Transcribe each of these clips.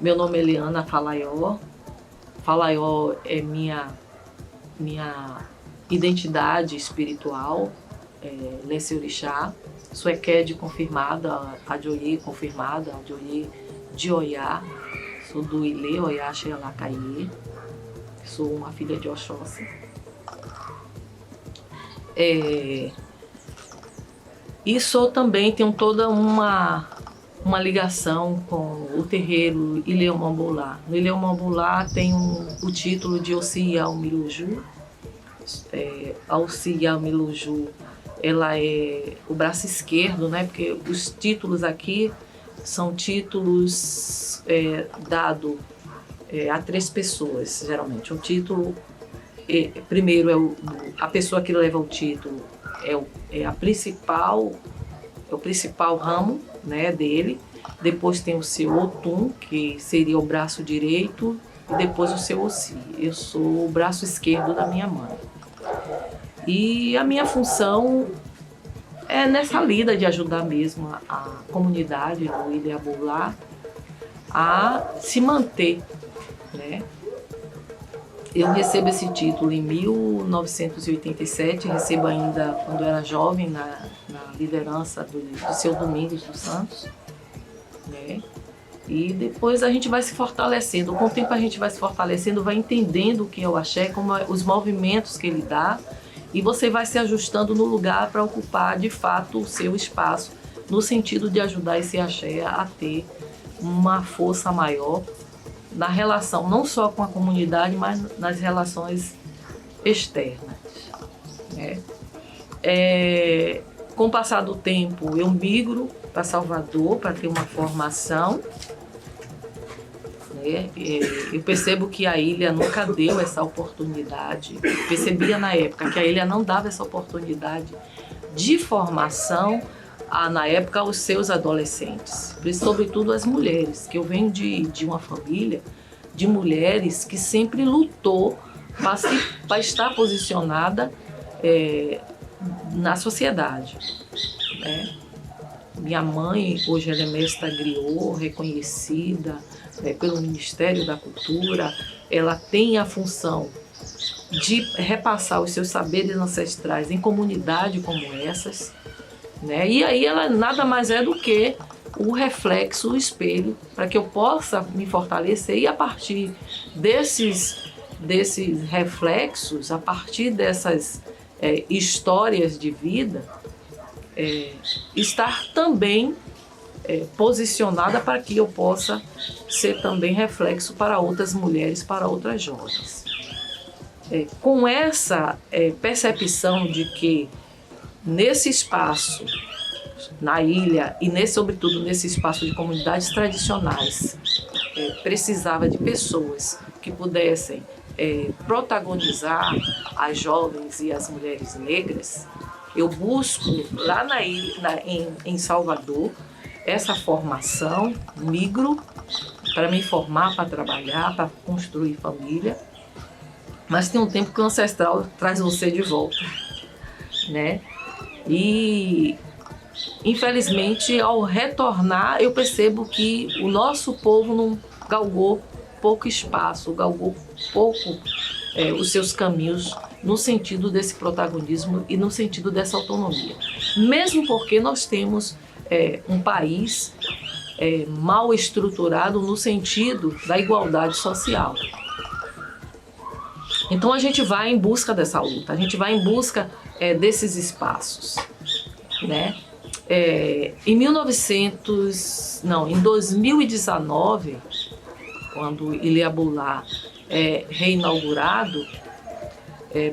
Meu nome é Eliana Falaió. Falaió é minha identidade espiritual, Lesse Orixá. Sou Ekede confirmada, Adjoye confirmada, Adjoye de Oiá. Sou do Ilê Oiá Xelacaiê. Sou uma filha de Oxóssi. E sou também, tenho toda uma ligação com o terreiro Ilê-Omambolá. No Ilê-Omambolá tem o título de Ossi Miluju. A Ossi Miluju, ela é o braço esquerdo, né? Porque os títulos aqui são títulos dados a 3 pessoas, geralmente. O título, primeiro a pessoa que leva o título é o principal ramo, né, dele. Depois tem o seu Otum, que seria o braço direito, e depois o seu Ossi. Eu sou o braço esquerdo da minha mãe. E a minha função é nessa lida de ajudar mesmo a comunidade do Ilê-Abulá a se manter, né? Eu recebo esse título em 1987, recebo ainda quando eu era jovem na liderança do seu Domingos dos Santos, né? E depois a gente vai se fortalecendo, com o tempo a gente vai se fortalecendo, vai entendendo o que é o axé, como os movimentos que ele dá, e você vai se ajustando no lugar para ocupar de fato o seu espaço, no sentido de ajudar esse axé a ter uma força maior na relação, não só com a comunidade, mas nas relações externas, né? Com o passar do tempo, eu migro para Salvador para ter uma formação, né? Eu percebo que a ilha nunca deu essa oportunidade, percebia na época que a ilha não dava essa oportunidade de formação na época aos seus adolescentes, sobretudo as mulheres, que eu venho de uma família de mulheres que sempre lutou para estar posicionada na sociedade, né? Minha mãe hoje ela é mestra griot, reconhecida pelo Ministério da Cultura. Ela tem a função de repassar os seus saberes ancestrais em comunidades como essas, né? E aí ela nada mais é do que o reflexo, o espelho, para que eu possa me fortalecer e a partir desses reflexos, a partir dessas histórias de vida, estar também posicionada para que eu possa ser também reflexo para outras mulheres, para outras jovens. Com essa percepção de que nesse espaço, na ilha e sobretudo nesse espaço de comunidades tradicionais, precisava de pessoas que pudessem protagonizar as jovens e as mulheres negras. Eu busco lá na ilha, em Salvador, essa formação, migro para me formar, para trabalhar, para construir família. Mas tem um tempo que o ancestral traz você de volta, né? E infelizmente, ao retornar, eu percebo que o nosso povo não galgou pouco espaço, galgou pouco os seus caminhos no sentido desse protagonismo e no sentido dessa autonomia. Mesmo porque nós temos um país mal estruturado no sentido da igualdade social. Então a gente vai em busca dessa luta, a gente vai em busca desses espaços, né? Em 2019, quando Ilê-Abulá é reinaugurado,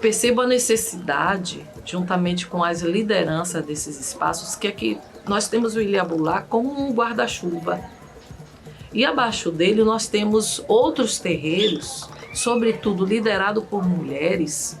percebo a necessidade, juntamente com as lideranças desses espaços, que aqui nós temos o Ilê-Abulá como um guarda-chuva. E abaixo dele nós temos outros terreiros, sobretudo liderado por mulheres,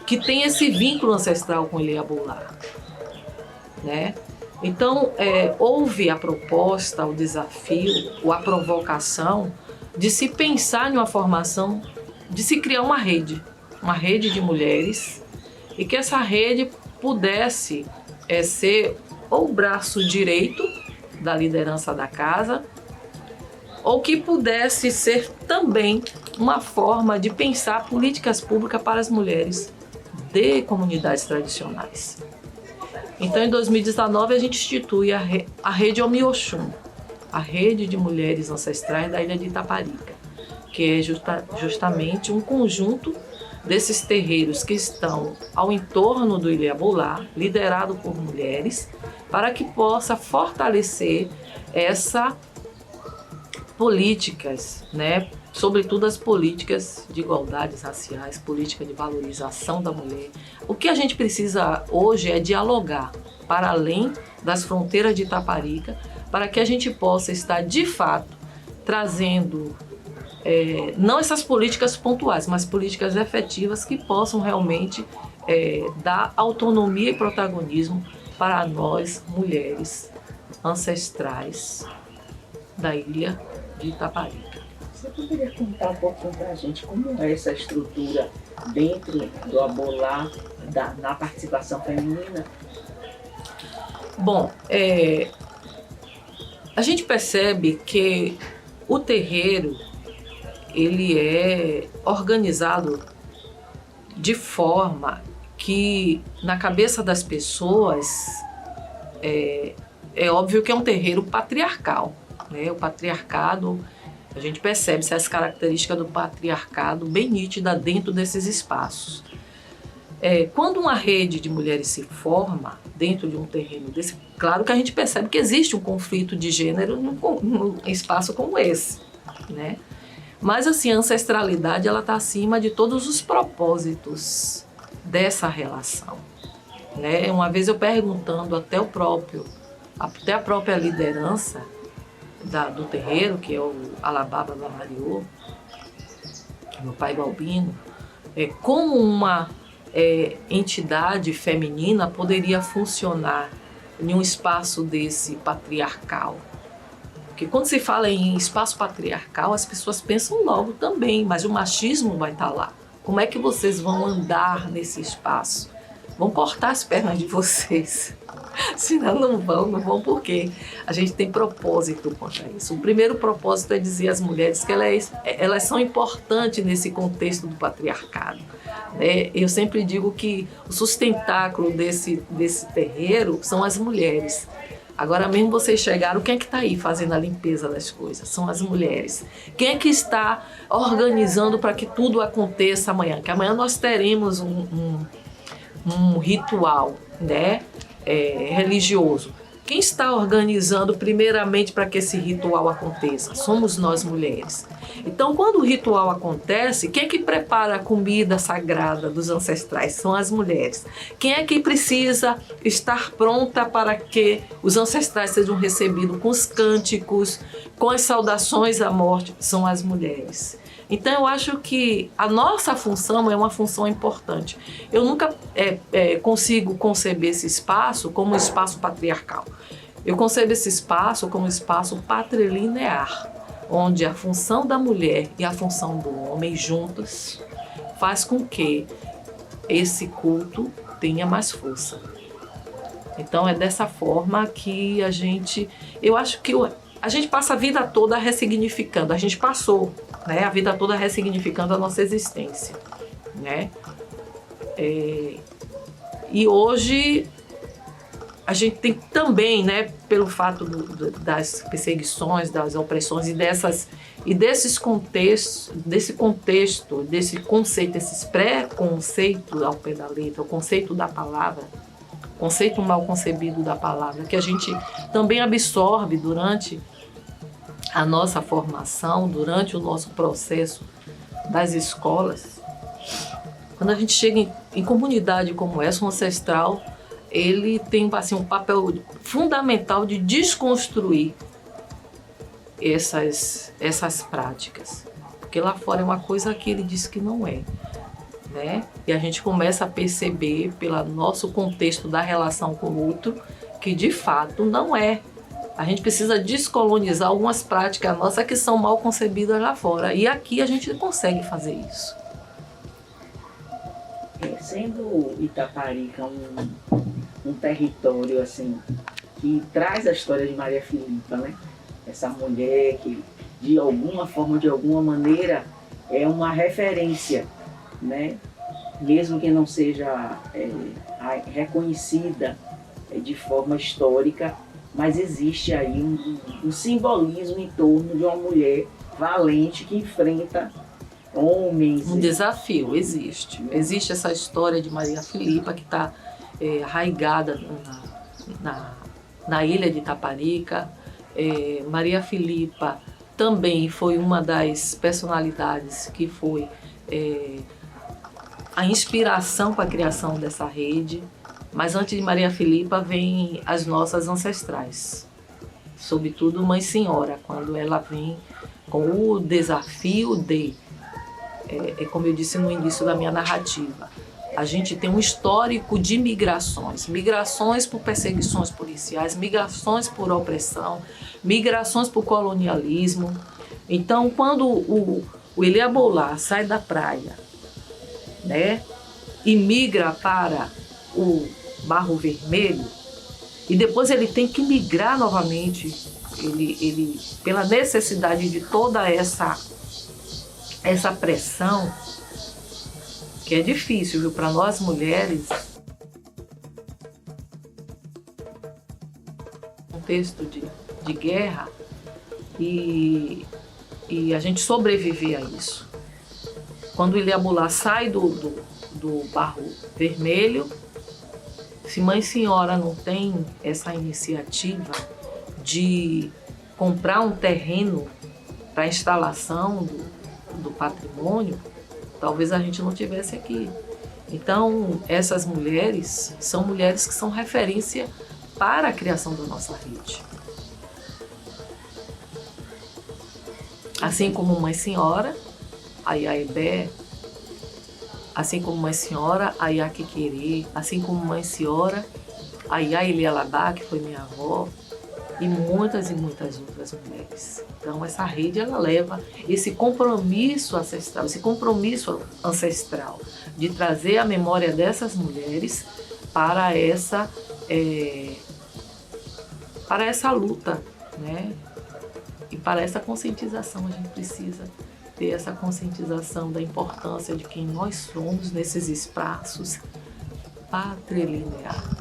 que têm esse vínculo ancestral com Ilê-Abulá, né? Então, houve a proposta, o desafio, a provocação de se pensar em uma formação, de se criar uma rede de mulheres, e que essa rede pudesse ser ou o braço direito da liderança da casa, ou que pudesse ser também uma forma de pensar políticas públicas para as mulheres de comunidades tradicionais. Então, em 2019, a gente institui a Rede Omi-Oxum, a Rede de Mulheres Ancestrais da Ilha de Itaparica, que é justamente um conjunto desses terreiros que estão ao entorno do Ilhabulá, liderado por mulheres, para que possa fortalecer essas políticas, né? Sobretudo as políticas de igualdades raciais, política de valorização da mulher. O que a gente precisa hoje é dialogar para além das fronteiras de Itaparica, para que a gente possa estar, de fato, trazendo não essas políticas pontuais, mas políticas efetivas que possam realmente dar autonomia e protagonismo para nós, mulheres ancestrais da ilha de Itaparica. Você poderia contar um pouquinho para a gente como é essa estrutura dentro do Abolá, na participação feminina? Bom, a gente percebe que o terreiro ele é organizado de forma que na cabeça das pessoas é óbvio que é um terreiro patriarcal, né? O patriarcado, a gente percebe as características do patriarcado bem nítida dentro desses espaços. Quando uma rede de mulheres se forma dentro de um terreno desse, claro que a gente percebe que existe um conflito de gênero num espaço como esse, né? Mas assim, a ancestralidade ela está acima de todos os propósitos dessa relação, né? Uma vez eu perguntando até a própria liderança do terreiro, que é o Alababa Lamariô, meu pai Balbino, como uma entidade feminina poderia funcionar em um espaço desse patriarcal. Porque quando se fala em espaço patriarcal, as pessoas pensam logo também, mas o machismo vai estar lá. Como é que vocês vão andar nesse espaço? Vão cortar as pernas de vocês. Senão não vão porque a gente tem propósito quanto a isso. O primeiro propósito é dizer às mulheres que elas são importantes nesse contexto do patriarcado. Eu sempre digo que o sustentáculo desse terreiro são as mulheres. Agora mesmo vocês chegaram, quem é que está aí fazendo a limpeza das coisas? São as mulheres. Quem é que está organizando para que tudo aconteça amanhã? Que amanhã nós teremos um ritual, né, religioso. Quem está organizando primeiramente para que esse ritual aconteça? Somos nós mulheres. Então, quando o ritual acontece, quem é que prepara a comida sagrada dos ancestrais? São as mulheres. Quem é que precisa estar pronta para que os ancestrais sejam recebidos com os cânticos, com as saudações à morte? São as mulheres. Então, eu acho que a nossa função é uma função importante. Eu nunca consigo conceber esse espaço como um espaço patriarcal. Eu concebo esse espaço como um espaço patrilinear, onde a função da mulher e a função do homem juntas faz com que esse culto tenha mais força. Então, é dessa forma que eu acho que a gente passa a vida toda ressignificando, a gente passou, né, a vida toda ressignificando a nossa existência, né? E hoje a gente tem também, né, pelo fato das perseguições, das opressões e desses contextos, desse conceito, esses pré-conceitos ao pé da letra, o conceito da palavra, conceito mal concebido da palavra, que a gente também absorve durante a nossa formação, durante o nosso processo das escolas. Quando a gente chega em comunidade como essa, o ancestral, ele tem assim, um papel fundamental de desconstruir essas práticas. Porque lá fora é uma coisa que ele diz que não é, né? E a gente começa a perceber, pelo nosso contexto da relação com o outro, que de fato não é. A gente precisa descolonizar algumas práticas nossas que são mal concebidas lá fora. E aqui a gente consegue fazer isso. Sendo Itaparica um território assim que traz a história de Maria Filipa, né? Essa mulher que de alguma forma, de alguma maneira, é uma referência, né? Mesmo que não seja reconhecida de forma histórica, mas existe aí um simbolismo em torno de uma mulher valente que enfrenta homens. Um desafio, existe. Existe essa história de Maria Filipa que está arraigada na ilha de Itaparica. Maria Filipa também foi uma das personalidades que foi a inspiração para a criação dessa rede. Mas antes de Maria Filipa vem as nossas ancestrais, sobretudo Mãe Senhora, quando ela vem com o desafio de, como eu disse no início da minha narrativa, a gente tem um histórico de migrações, migrações por perseguições policiais, migrações por opressão, migrações por colonialismo. Então, quando o Eliabolá sai da praia, né, e migra para o Barro Vermelho, e depois ele tem que migrar novamente, ele pela necessidade de toda essa pressão, que é difícil, viu, para nós mulheres, contexto de guerra, e a gente sobreviver a isso. Quando o Eliabolá sai do Barro Vermelho, se Mãe Senhora não tem essa iniciativa de comprar um terreno para instalação do patrimônio, talvez a gente não tivesse aqui. Então, essas mulheres são mulheres que são referência para a criação da nossa rede. Assim como Mãe Senhora, a Iaebé, assim como Mãe Senhora, a Iaquequerê, assim como Mãe Senhora, a Iaielialabá, que foi minha avó, e muitas outras mulheres. Então essa rede, ela leva esse compromisso ancestral de trazer a memória dessas mulheres para essa luta, né? E para essa conscientização, a gente precisa ter essa conscientização da importância de quem nós somos nesses espaços patrilineares.